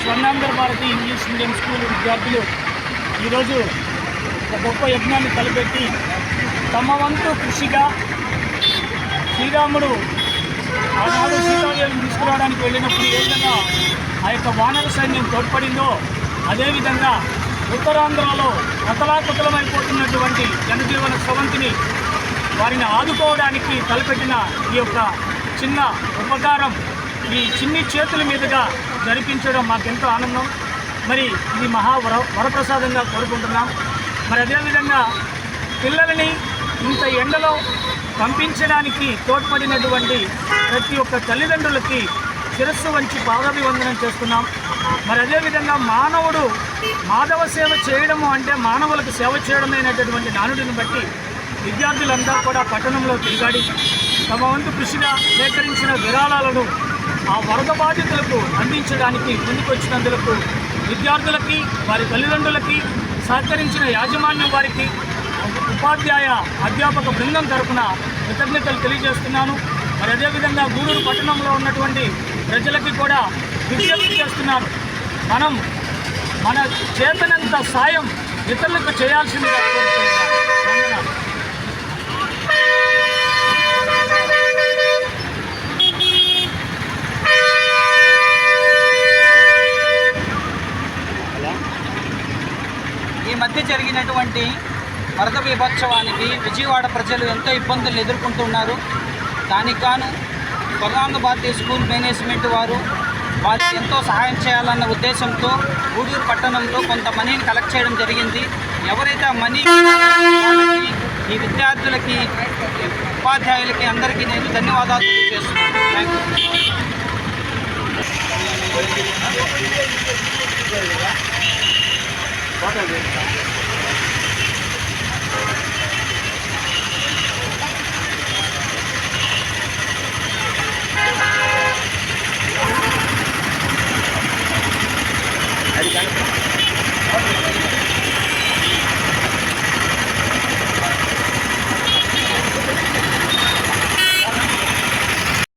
Swarnandhra Bharati English medium school విద్యార్థులు ఈరోజు ఒక గొప్ప యజ్ఞాన్ని తలపెట్టి తమ వంతు కృషిగా శ్రీరాముడు ఆనాడు సీతాదేవిని తీసుకురావడానికి వెళ్ళినప్పుడు ఏ విధంగా ఆ యొక్క వానర సైన్యం తోడ్పడిందో అదేవిధంగా ఉత్తరాంధ్రలో అతలాకుతలమైపోతున్నటువంటి జనజీవన స్రవంతిని వారిని ఆదుకోవడానికి తలపెట్టిన ఈ యొక్క చిన్న ఉపకారం ఈ చిన్ని చేతుల మీదుగా జరిపించడం మాకెంతో ఆనందం. మరి ఇది వరప్రసాదంగా కోరుకుంటున్నాం. మరి అదేవిధంగా పిల్లలని ఇంత ఎండలో పంపించడానికి తోడ్పడినటువంటి ప్రతి ఒక్క తల్లిదండ్రులకి శిరస్సు వంచి పాదాభివందనం చేస్తున్నాం. మరి అదేవిధంగా మానవుడు మాధవ సేవ చేయడము అంటే మానవులకు సేవ చేయడమైనటువంటి నానుడిని బట్టి విద్యార్థులంతా కూడా పట్టణంలో తిరిగాడి తమ వంతు కృషిగా సేకరించిన విరాళాలను ఆ వరద బాధితులకు అందించడానికి ముందుకొచ్చినందుకు విద్యార్థులకి వారి తల్లిదండ్రులకి సహకరించిన యాజమాన్యం వారికి ఉపాధ్యాయ అధ్యాపక బృందం తరఫున కృతజ్ఞతలు తెలియజేస్తున్నాను. మరి అదేవిధంగా గూడూరు పట్టణంలో ఉన్నటువంటి ప్రజలకి కూడా విజ్ఞప్తి చేస్తున్నాను. మనం మన చేతనంత సాయం ఇతరులకు చేయాల్సిందిగా కోరుతున్నాను. ఈ మధ్య జరిగినటువంటి వరద విభోత్సవానికి విజయవాడ ప్రజలు ఎంతో ఇబ్బందులు ఎదుర్కొంటున్నారు. దానికి గాను స్వర్ణాంధ్ర భారతి స్కూల్ మేనేజ్మెంట్ వారికి ఎంతో సహాయం చేయాలన్న ఉద్దేశంతో గూడూరు పట్టణంలో కొంత మనీని కలెక్ట్ చేయడం జరిగింది. ఎవరైతే ఆ మనీ వాళ్ళకి ఈ విద్యార్థులకి ఉపాధ్యాయులకి అందరికీ నేను ధన్యవాదాలు తెలియజేస్తున్నాను. Thank you.